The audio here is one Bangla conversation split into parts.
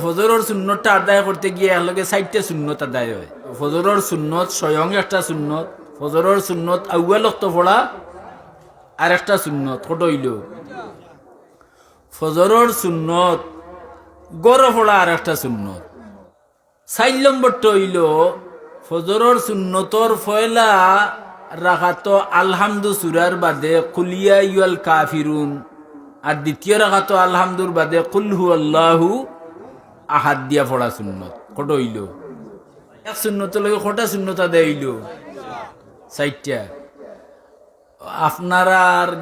ফজরের সুন্নতটা আদায় করতে গিয়ে একলগে 4টা সুন্নত আদায় হয়। ফজরের সুন্নত স্বয়ং একটা সুন্নত, ফজরের সুন্নত আউয়াল ওয়াক্ত পড়া আর একটা সুন্নত কত হইল। ফজরের সুন্নত গড় পড়া আর একটা সুন্নত। 4 নম্বরটা হইল ফজরের সুন্নতর ফয়লা রাখাত আলহামদু সুরার বাদে কুলিয়া ইউল কাফিরুন, আর দ্বিতীয় রাখাত আলহামদুর বাদে কুল হু আল্লাহু আহাদ দিয়া পড়া সুন্নত কত হইল। এক সুন্নত লগে কটা সুন্নত আদায় হইল? 4টা। আপনার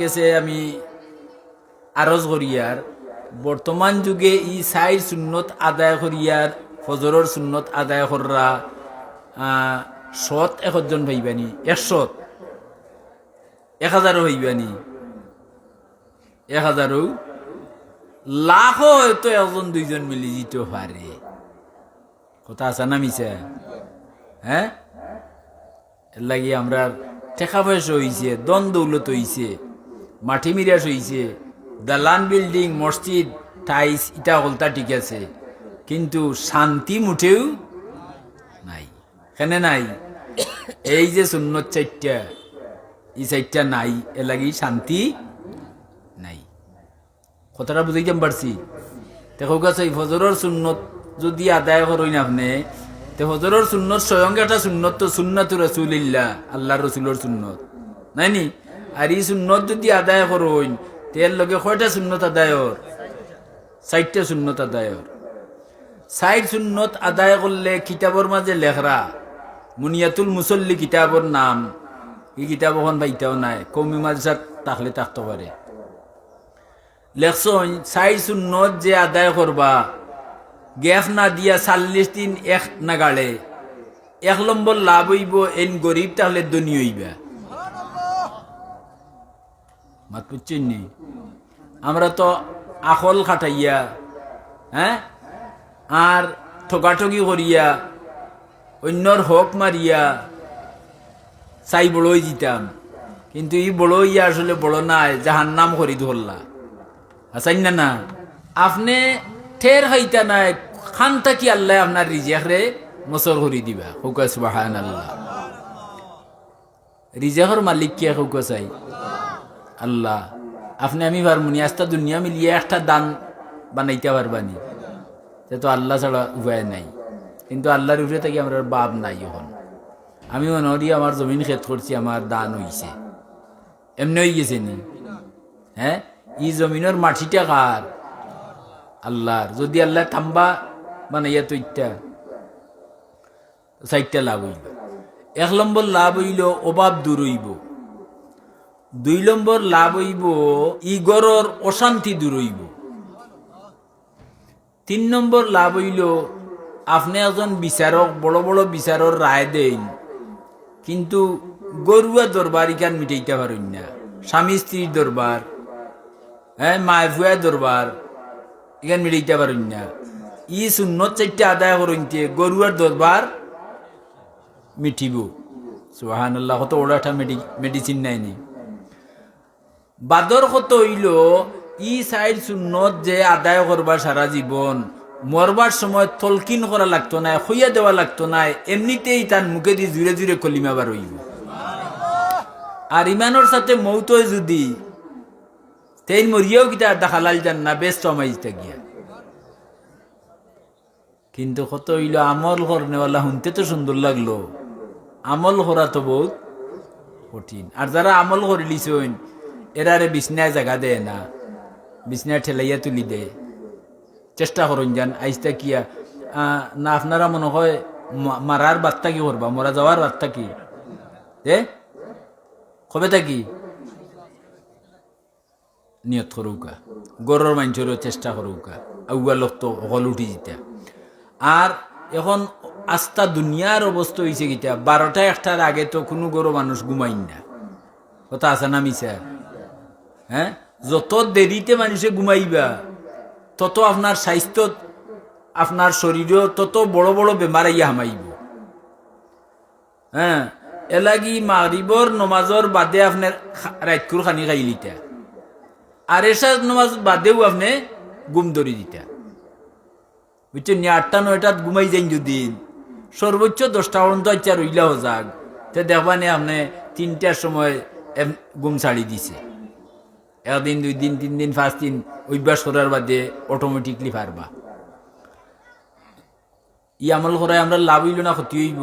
গেছে আমি আরজ করিয়ার বর্তমান যুগে ই 4 সুন্নত আদায় করিয়ার ফজরের সুন্নত আদায় কররা 100 জন ভাইবানি, 100 1000 হইবানি, 1000 লাখও হয়তো 1-2 মিলি যেতে পারে। কথা আছে না মিছা? হ্যাঁ, এর লাগি আমরা টেকা পয়সা হইছে, দন দৌলত হইছে, মাটি মিরাস হইছে, দালান বিল্ডিং মসজিদ টাইস ইটা হলতা ঠিক আছে, কিন্তু শান্তি মুঠেও নাই। কেন নাই? এই যে সুন্নত 4টা, এই 4টা নাই, এর লাগি শান্তি নাই। কথাটা বুঝাইতে পারছি? দেখো গাছ ফজরের সুন্নত যদি আদায় করেন আপনি, তো ফজরের সুন্নত স্বয়ং একটা সুন্নত, তো সুন্নাতু রাসূলিল্লাহ, আল্লাহর রসুলের সুন্নত নাই নি? আর এই সুন্নত যদি আদায় করেন তের লগে কয়টা সুন্নত আদায়র? 4টা সুন্নত আদায়র। 4 সুন্নত আদায় করলে কিতাবর মাঝে লেখরা মুনিয়াতুল মুসল্লি কিতাবর নাম, এই কিতাব এখন পাইতাও নাই, কৌমি মাদ্রাসাত থাকলে থাকতে পারে। লেখছন 4 সুন্নত যে আদায় করবা গ্যাস না দিয়া 40 দিন এক নাগাড়ে 1 নম্বর লাভ হইব, এন গরিব তাহলে ধনী হইবা। মাত বুঝছেন নি? আমরা তো আকল খাটাইয়া, হ্যাঁ, আর ঠকাঠকি করিয়া অন্যর হক মারিয়া চাই বড়ই জিতাম, কিন্তু ই বড় ইয়া আসলে বড় নাই, জাহান্নাম করি ধরলা। আসাই না না আপনি ঠের হইতা নাই, খান থাকি আল্লাহ আপনার রিজেক রে মসর করি দিবা। হুকা সুবহানাল্লাহ। রিজেকর মালিক কে? হুকা চাই আল্লাহ। আপনি আমি পারমুনি আস্তা দুনিয়া মিলিয়ে একটা দান বানাইতে পারবানি, সে তো আল্লাহ ছাড়া উপায় নাই। কিন্তু আল্লাহর উপরে থাকি আমরা বাপ নাই। এখন আমি মনে করি আমার জমিন খেত করছি, আমার দান হইছে, এমনি হয়ে গেছে নি? হ্যাঁ, ই জমিনের মাটিটা কার? আল্লাহর। যদি আল্লাহ তাম্বা বানাইয়া তো ইত্যা 4টা লাভ হইল। 1 নম্বর লাভ হইল অভাব দূর হইব। 2 নম্বর লাভ হইব ইগরর অশান্তি দূর হইব। 3 নম্বর লাভ হইল আপনি একজন বিচারক, বড় বড় বিচারর রায় দেন, কিন্তু গরুয়া দরবার ইখান মিটাইতে পারেন না। স্বামী স্ত্রীর দরবার, হ্যাঁ, মায় ভুয়া দরবার এখান মিটাইতে পারেন না। ই সুন্নত 4টা আদায় করেনতে গরুয়ার দরবার মিঠিব। সুবহানাল্লাহ। কত ওরা একটা মেডিসিন নাইনি। বাদর কত হইল ই 4 সুন্নত যে আদায় করবার সারা জীবন, মরবার সময় তলকিন করা লাগতো না, হইয়া দেওয়া লাগতো না, এমনিতেই তার মুখে দিয়ে জুড়ে জুড়ে কলিমা বার হইব। আর ইমানোর সাথে মৌত যদি তেই মরিয়াও কিতা দেখালাল যান না, বেশ চমাইতে গিয়া। কিন্তু কত হইল আমল করনেওয়ালা, শুনতে তো সুন্দর লাগলো, আমল করা তো বহুত কঠিন। আর যারা আমল করে লিছেন এরারে বিছনায় জায়গা দেয় না, বিছনায় ঠেলাইয়া তুলি দেয়। চেষ্টা করুন যান আইসটা কিয়া না, আপনারা মনে হয় মারার বার্তা কি করবা, মরা যাওয়ার বার্তা কি কবে থাকি নিয়ত করুকা, গরর মানুষেরও চেষ্টা করুকা, আউয়া লোক তো হল উঠি যেটা। আর এখন আস্তা দুনিয়ার অবস্থা হয়েছে কিটা 12টা-1টার আগে তো কোনো গরু মানুষ ঘুমাইন না। কথা আছে না মিছা? হ্যাঁ, যত দেরিতে মানুষে ঘুমাইবা তত আপনার স্বাস্থ্য, আপনার শরীরও তত বড় বড় বেমার আইয়া হামাইব। হ্যাঁ, এলাগি মাগরিবর নমাজর বাদে আপনার রাতকুর খানি খাইলিটা, আর এসা নমাজ বাদেও আপনি গুম ধরি দিতা। বুঝছেন নি 8টা 9টাত ঘুমাই যাই যদি সর্বোচ্চ 10টা পর্যন্ত আচ্ছা রইলাও যাক তে দেখবানি আপনি 3টার সময় ঘুম ছাড়ি দিছে একদিন 2 দিন 3 দিন 5 দিন অভ্যাস করার বাদে অটোমেটিকলি পারবা ই আমল করায় আমরা লাভ হইল না ক্ষতি হইব